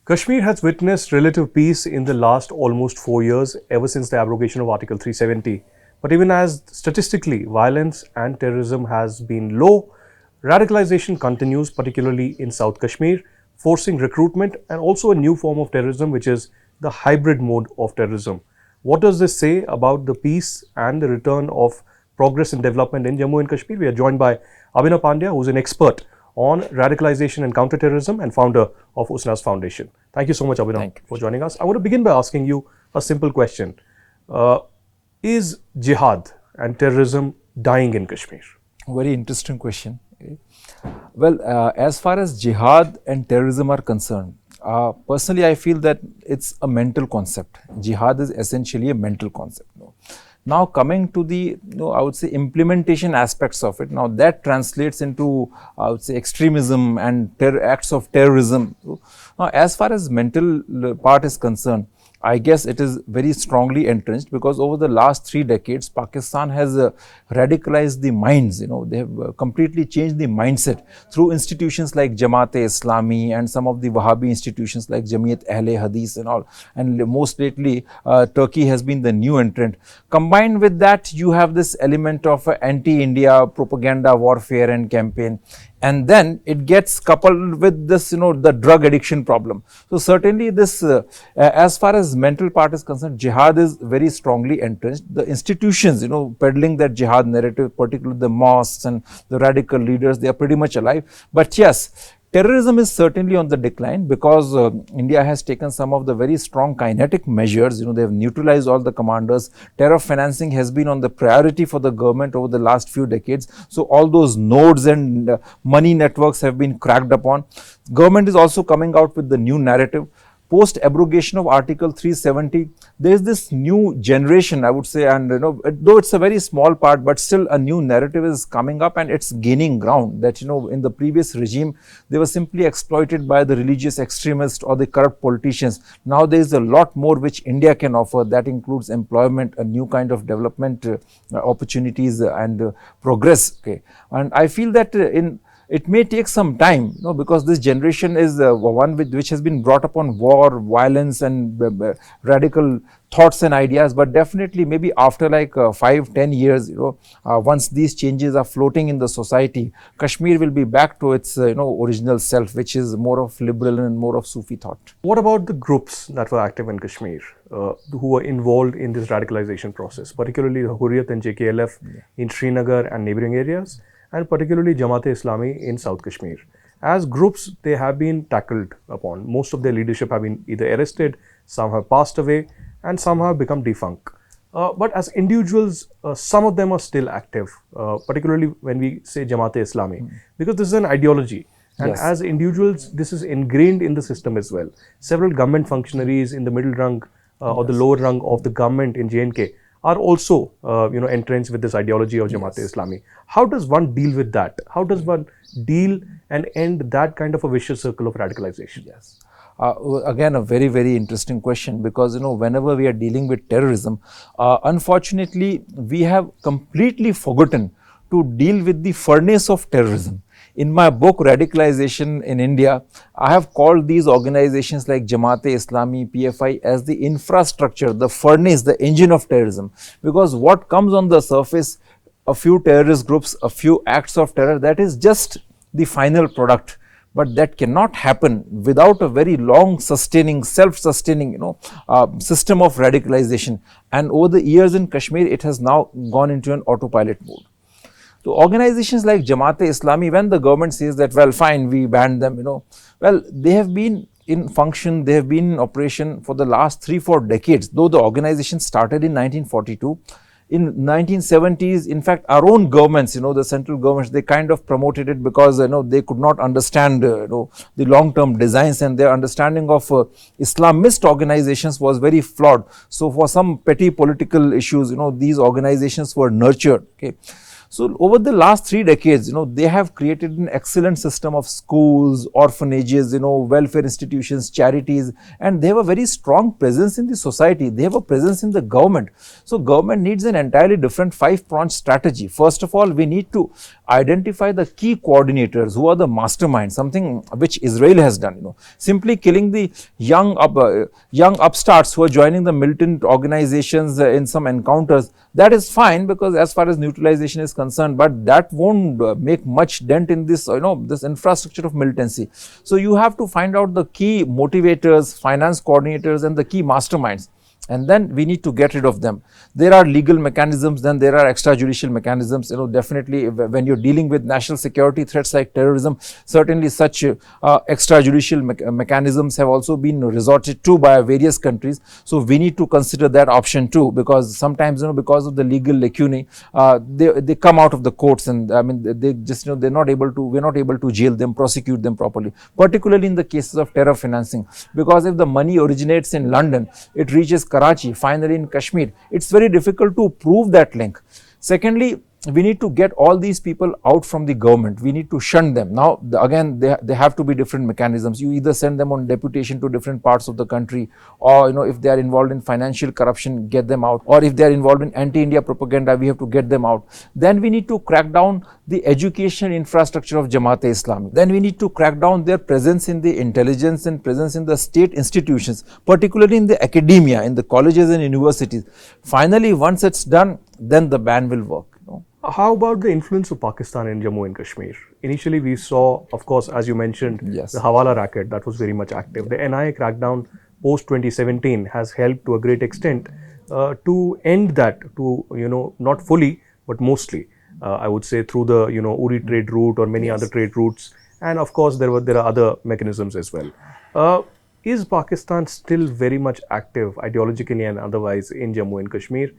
Kashmir has witnessed relative peace in the last almost 4 years, ever since the abrogation of Article 370. But even as statistically violence and terrorism has been low, radicalization continues, particularly in South Kashmir, forcing recruitment and also a new form of terrorism, which is the hybrid mode of terrorism. What does this say about the peace and the return of progress and development in Jammu and Kashmir? We are joined by Abhinav Pandya, who is an expert on radicalization and counterterrorism and founder of Usanas Foundation. Thank you so much, Abhinav, for joining us. I want to begin by asking you a simple question. Is jihad and terrorism dying in Kashmir? Very interesting question. Well, as far as jihad and terrorism are concerned, personally I feel that it's a mental concept. Jihad is essentially a mental concept. Now coming to the, I would say, implementation aspects of it, now that translates into, I would say, extremism and acts of terrorism. Now as far as mental part is concerned, I guess it is very strongly entrenched, because over the last 3 decades, Pakistan has radicalized the minds. They have completely changed the mindset through institutions like Jamaat-e-Islami and some of the Wahhabi institutions like Jamiat Ahle Hadith and all. And most lately, Turkey has been the new entrant. Combined with that, you have this element of anti-India propaganda, warfare and campaign. And then it gets coupled with this, the drug addiction problem. So certainly this, as far as mental part is concerned, jihad is very strongly entrenched. The institutions, peddling that jihad narrative, particularly the mosques and the radical leaders, they are pretty much alive. But yes, terrorism is certainly on the decline, because India has taken some of the very strong kinetic measures. They have neutralized all the commanders. Terror financing has been on the priority for the government over the last few decades. So all those nodes and money networks have been cracked upon. Government is also coming out with the new narrative. Post abrogation of Article 370, there is this new generation, I would say, and though it's a very small part, but still a new narrative is coming up and it's gaining ground. That in the previous regime, they were simply exploited by the religious extremists or the corrupt politicians. Now there is a lot more which India can offer. That includes employment, a new kind of development opportunities and progress. Okay, and I feel that it may take some time, because this generation is one which has been brought up on war, violence and radical thoughts and ideas. But definitely maybe after like 5-10 years, once these changes are floating in the society, Kashmir will be back to its original self, which is more of liberal and more of Sufi thought. What about the groups that were active in Kashmir, who were involved in this radicalization process, particularly the Hurriyat and JKLF in Srinagar and neighboring areas, and particularly Jamaat-e-Islami in South Kashmir? As groups, they have been tackled upon. Most of their leadership have been either arrested, some have passed away, and some have become defunct. But as individuals, some of them are still active, particularly when we say Jamaat-e-Islami, because this is an ideology. And yes, as individuals, this is ingrained in the system as well. Several government functionaries in the middle rung or the lower rung of the government in J&K are also, entrenched with this ideology of Jamaat-e-Islami. How does one deal with that? How does one deal and end that kind of a vicious circle of radicalization? Yes. Again, a very, very interesting question, because, whenever we are dealing with terrorism, unfortunately, we have completely forgotten to deal with the furnace of terrorism. In my book, Radicalization in India, I have called these organizations like Jamaat-e-Islami, PFI as the infrastructure, the furnace, the engine of terrorism. Because what comes on the surface, a few terrorist groups, a few acts of terror, that is just the final product. But that cannot happen without a very long sustaining, self-sustaining, system of radicalization. And over the years in Kashmir, it has now gone into an autopilot mode. So organizations like Jamaat-e-Islami, when the government says that, well, fine, we banned them, well, they have been in function, they have been in operation for the last 3-4 decades, though the organization started in 1942. In 1970s, in fact, our own governments, the central governments, they kind of promoted it because, they could not understand, the long-term designs, and their understanding of Islamist organizations was very flawed. So for some petty political issues, these organizations were nurtured. Okay. So over the last 3 decades, they have created an excellent system of schools, orphanages, welfare institutions, charities, and they have a very strong presence in the society. They have a presence in the government. So government needs an entirely different 5-pronged strategy. First of all, we need to identify the key coordinators who are the masterminds, something which Israel has done. Simply killing the young upstarts who are joining the militant organizations in some encounters, that is fine, because as far as neutralization is concerned, but that won't make much dent in this, this infrastructure of militancy. So you have to find out the key motivators, finance coordinators, and the key masterminds, and then we need to get rid of them. There are legal mechanisms, then there are extrajudicial mechanisms. Definitely when you're dealing with national security threats like terrorism, certainly such extrajudicial mechanisms have also been resorted to by various countries. So we need to consider that option too, because sometimes, because of the legal lacunae, they come out of the courts, and they just, we're not able to jail them, prosecute them properly, particularly in the cases of terror financing, because if the money originates in London, it reaches Karachi, finally in Kashmir, it's very difficult to prove that link. Secondly, we need to get all these people out from the government. We need to shun them. Now, again, they have to be different mechanisms. You either send them on deputation to different parts of the country, or, if they are involved in financial corruption, get them out. Or if they are involved in anti-India propaganda, we have to get them out. Then we need to crack down the education infrastructure of Jamaat-e-Islami. Then we need to crack down their presence in the intelligence and presence in the state institutions, particularly in the academia, in the colleges and universities. Finally, once it's done, then the ban will work. How about the influence of Pakistan in Jammu and Kashmir? Initially, we saw, of course, as you mentioned, yes, the Hawala racket that was very much active. The NIA crackdown post 2017 has helped to a great extent to end that, to, not fully, but mostly, I would say, through the, Uri trade route or many other trade routes. And of course, there are other mechanisms as well. Is Pakistan still very much active ideologically and otherwise in Jammu and Kashmir?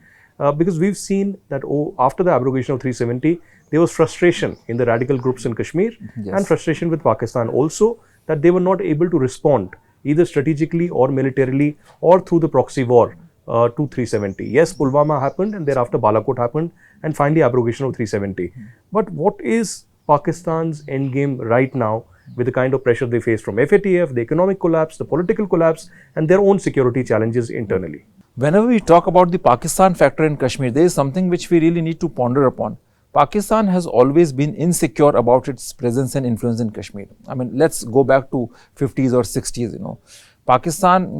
Because we've seen that after the abrogation of 370, there was frustration in the radical groups in Kashmir, and frustration with Pakistan also, that they were not able to respond either strategically or militarily or through the proxy war to 370. Yes, Pulwama happened, and thereafter Balakot happened, and finally abrogation of 370. But what is Pakistan's endgame right now with the kind of pressure they face from FATF, the economic collapse, the political collapse, and their own security challenges internally? Whenever we talk about the Pakistan factor in Kashmir, there is something which we really need to ponder upon. Pakistan has always been insecure about its presence and influence in Kashmir. Let's go back to 50s or 60s, Pakistan,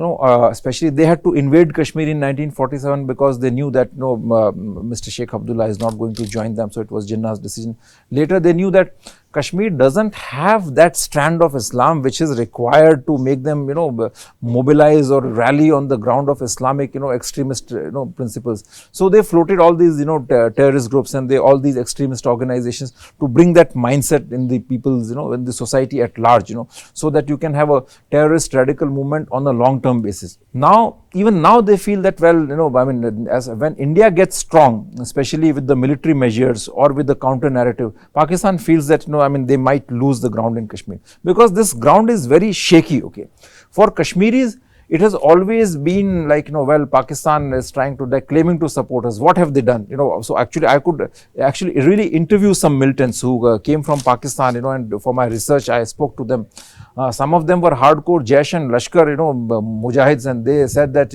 especially they had to invade Kashmir in 1947 because they knew that Mr. Sheikh Abdullah is not going to join them, so it was Jinnah's decision. Later they knew that Kashmir doesn't have that strand of Islam which is required to make them, mobilize or rally on the ground of Islamic, extremist, principles. So they floated all these, terrorist groups and all these extremist organizations to bring that mindset in the people's, in the society at large, so that you can have a terrorist radical movement on a long-term basis. Now, even now they feel that, as when India gets strong, especially with the military measures or with the counter narrative, Pakistan feels that, they might lose the ground in Kashmir, because this ground is very shaky, okay. For Kashmiris, it has always been like, Pakistan is trying to, claiming to support us. What have they done? So actually, I could actually really interview some militants who came from Pakistan, and for my research, I spoke to them. Some of them were hardcore Jaish and Lashkar, Mujahids, and they said that,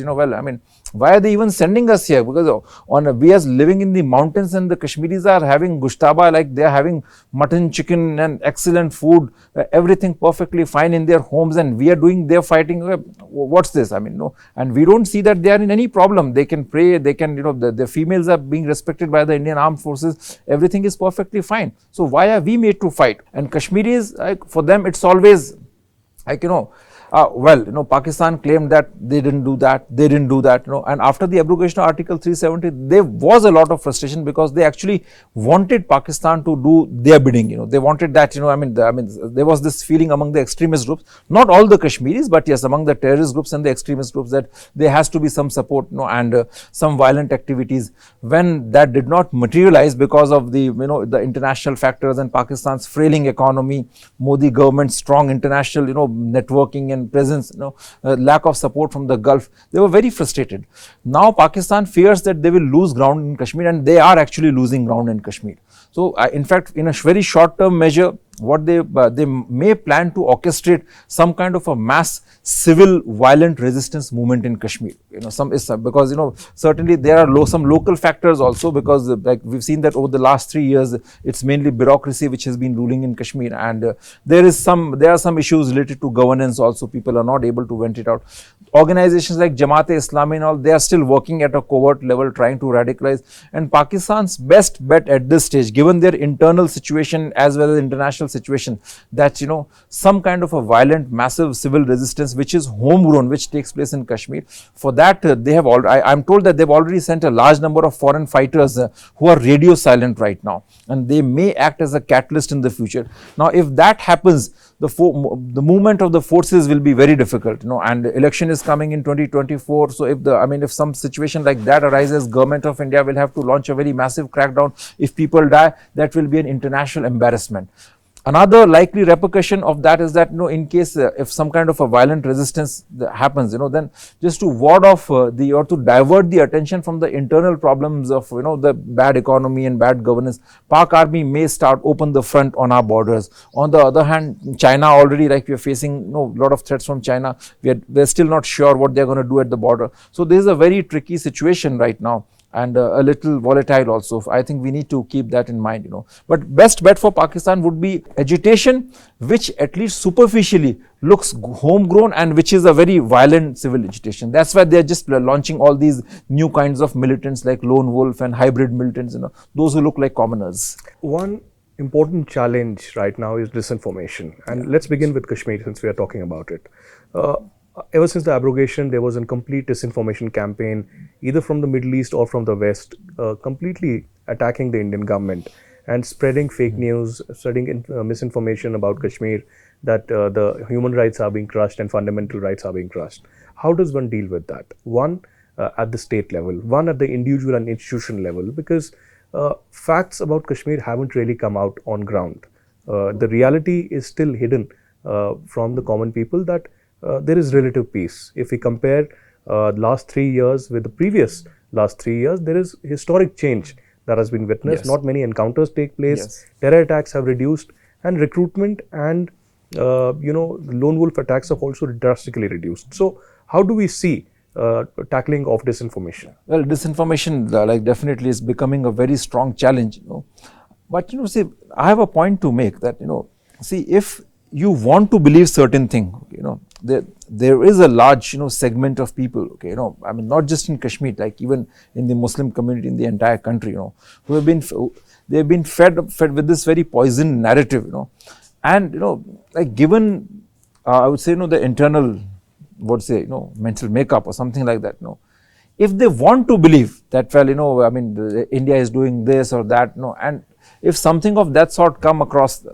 why are they even sending us here? Because we are living in the mountains, and the Kashmiris are having gushtaba, like they are having mutton, chicken, and excellent food, everything perfectly fine in their homes, and we are doing their fighting. What's this? No, and we don't see that they are in any problem. They can pray, they can, the females are being respected by the Indian armed forces. Everything is perfectly fine. So why are we made to fight? And Kashmiris, for them, it's always Pakistan claimed that they didn't do that, and after the abrogation of Article 370, there was a lot of frustration because they actually wanted Pakistan to do their bidding, they wanted that, there was this feeling among the extremist groups, not all the Kashmiris, but yes, among the terrorist groups and the extremist groups, that there has to be some support, and some violent activities. When that did not materialize because of the, the international factors and Pakistan's frailing economy, Modi government's strong international, networking and presence, lack of support from the Gulf, they were very frustrated. Now Pakistan fears that they will lose ground in Kashmir, and they are actually losing ground in Kashmir. So, in fact, in a very short-term measure, what they may plan to orchestrate some kind of a mass civil violent resistance movement in Kashmir. Some is because certainly there are some local factors also, because like we've seen that over the last 3 years, it's mainly bureaucracy which has been ruling in Kashmir, and there are some issues related to governance also. People are not able to vent it out. Organizations like Jamaat-e-Islami and all, they are still working at a covert level trying to radicalize, and Pakistan's best bet at this stage, given their internal situation as well as international situation, that some kind of a violent massive civil resistance which is homegrown, which takes place in Kashmir. For that they have I'm told that they've already sent a large number of foreign fighters who are radio silent right now, and they may act as a catalyst in the future. Now if that happens, the movement of the forces will be very difficult, and election is coming in 2024. So if some situation like that arises, government of India will have to launch a very massive crackdown. If people die, that will be an international embarrassment. Another likely repercussion of that is that in case if some kind of a violent resistance happens, then just to ward off or to divert the attention from the internal problems of the bad economy and bad governance, Pak army may start open the front on our borders. On the other hand, China already, like we are facing a lot of threats from China. We're still not sure what they're going to do at the border. So this is a very tricky situation right now, and a little volatile also. I think we need to keep that in mind, But best bet for Pakistan would be agitation, which at least superficially looks homegrown and which is a very violent civil agitation. That's why they're just launching all these new kinds of militants like lone wolf and hybrid militants, those who look like commoners. One important challenge right now is disinformation. And let's begin with Kashmir, since we are talking about it. Ever since the abrogation, there was a complete disinformation campaign, either from the Middle East or from the West, completely attacking the Indian government and spreading fake news, spreading misinformation about Kashmir, that the human rights are being crushed and fundamental rights are being crushed. How does one deal with that? One, at the state level, one at the individual and institution level, because facts about Kashmir haven't really come out on ground. The reality is still hidden from the common people, that there is relative peace. If we compare last 3 years with the previous last 3 years, there is historic change that has been witnessed. Not many encounters take place. Terror attacks have reduced, and recruitment and lone wolf attacks have also drastically reduced. So how do we see tackling of disinformation? Well, disinformation definitely is becoming a very strong challenge, But see, I have a point to make that see, if you want to believe certain thing, there is a large segment of people, not just in Kashmir, like even in the Muslim community in the entire country, who have been fed with this very poisoned narrative, and like given I would say the internal mental makeup or something like that, if they want to believe that, India is doing this or that, and if something of that sort come across,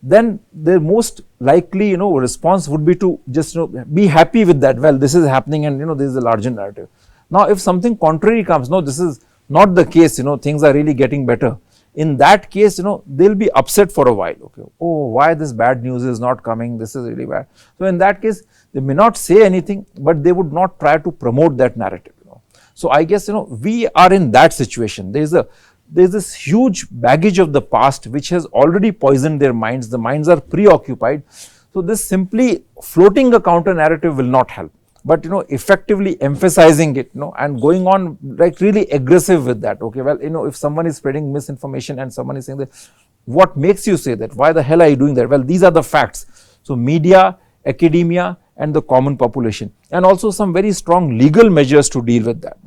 then the most likely response would be to just be happy with that. Well, this is happening, and this is a larger narrative. Now if something contrary comes, no, this is not the case, things are really getting better. In that case, they'll be upset for a while. Okay, oh, why this bad news is not coming, this is really bad. So in that case, they may not say anything, but they would not try to promote that narrative. So I guess we are in that situation. There's this huge baggage of the past which has already poisoned their minds. The minds are preoccupied. So this simply floating a counter narrative will not help. But effectively emphasizing it, and going on like really aggressive with that. Okay, well, if someone is spreading misinformation and someone is saying that, what makes you say that? Why the hell are you doing that? Well, these are the facts. So media, academia, and the common population, and also some very strong legal measures to deal with that.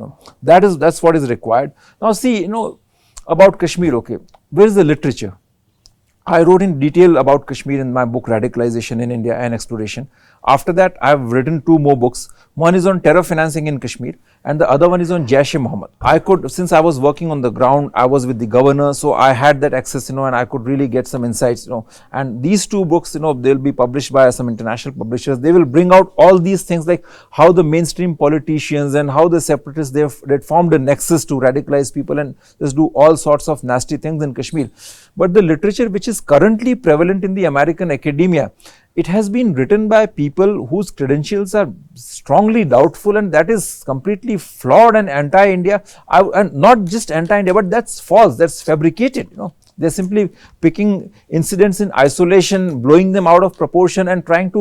That's what is required. Now see, about Kashmir, okay, where is the literature? I wrote in detail about Kashmir in my book Radicalization in India and Exploration. After that, I have written 2 more books. One is on terror financing in Kashmir, and the other one is on Jaish-e-Mohammed. Since I was working on the ground, I was with the governor, so I had that access, and I could really get some insights, And these 2 books, they'll be published by some international publishers. They will bring out all these things, like how the mainstream politicians and how the separatists, they formed a nexus to radicalize people and just do all sorts of nasty things in Kashmir. But the literature which is is currently prevalent in the American academia, it has been written by people whose credentials are strongly doubtful, and that is completely flawed and anti-India, and not just anti-India, but that's false, that's fabricated, They're simply picking incidents in isolation, blowing them out of proportion, and trying to,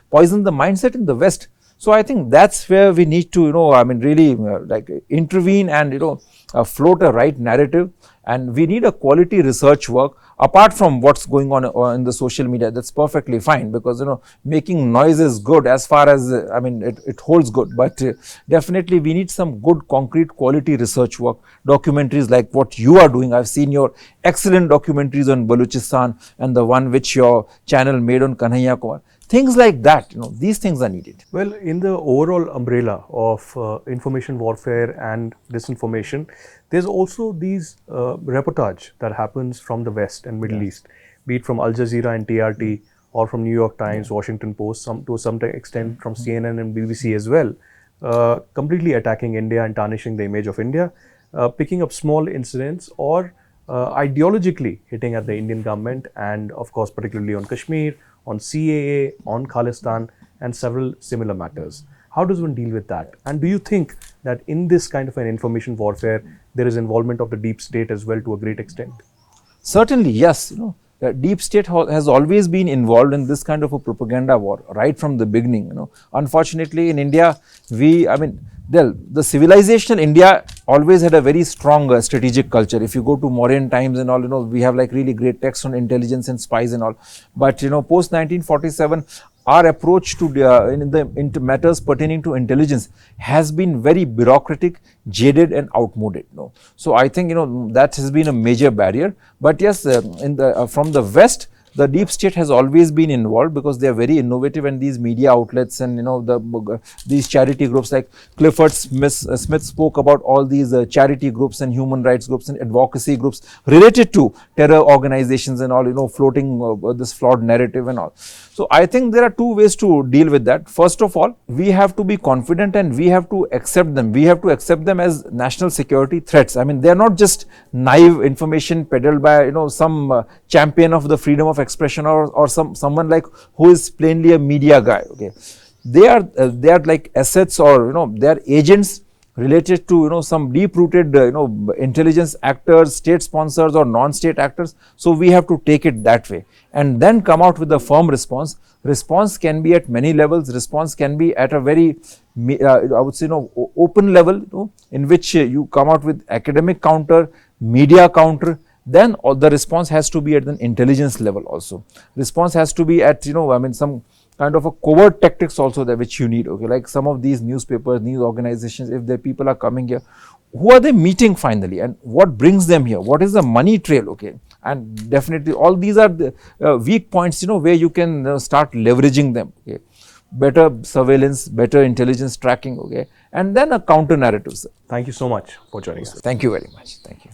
poison the mindset in the West. So I think that's where we need to, really intervene and, float a right narrative. And we need a quality research work apart from what's going on in the social media. That's perfectly fine, because, making noise is good as far as, it holds good. But definitely we need some good, concrete, quality research work, documentaries like what you are doing. I've seen your excellent documentaries on Balochistan and the one which your channel made on Kanhaiya Kumar. Things like that, these things are needed. Well, in the overall umbrella of information warfare and disinformation, there's also these reportage that happens from the West and Middle East, be it from Al Jazeera and TRT, or from New York Times, Washington Post, to some extent from CNN and BBC as well, completely attacking India and tarnishing the image of India, picking up small incidents or ideologically hitting at the Indian government, and of course particularly on Kashmir, on CAA, on Khalistan, and several similar matters. How does one deal with that? And do you think that in this kind of an information warfare, there is involvement of the deep state as well to a great extent? Certainly, yes. The deep state has always been involved in this kind of a propaganda war right from the beginning. Unfortunately, in India, the civilizational India always had a very strong strategic culture. If you go to Mauryan times and all, we have like really great texts on intelligence and spies and all. But post 1947, our approach to into matters pertaining to intelligence has been very bureaucratic, jaded, and outmoded. So I think that has been a major barrier. But yes, from the West, the deep state has always been involved, because they are very innovative, and these media outlets and these charity groups like Clifford Smith spoke about all these charity groups and human rights groups and advocacy groups related to terror organizations and all, floating this flawed narrative and all. So I think there are two ways to deal with that. First of all, we have to be confident and we have to accept them. We have to accept them as national security threats. They are not just naive information peddled by some champion of the freedom of expression or someone like who is plainly a media guy. Okay, they are like assets, or they are agents related to some deep-rooted intelligence actors, state sponsors or non-state actors. So we have to take it that way and then come out with a firm response. Response can be at many levels. Response can be at a very I would say open level, in which you come out with academic counter, media counter. Then the response has to be at an intelligence level also. Response has to be at some kind of a covert tactics also that which you need. Okay, like some of these newspapers, news organizations, if the people are coming here, who are they meeting finally, and what brings them here? What is the money trail? Okay, and definitely all these are the weak points, where you can start leveraging them. Okay, better surveillance, better intelligence tracking. Okay, and then a counter narrative. Sir. Thank you so much for joining us. Thank you very much. Thank you.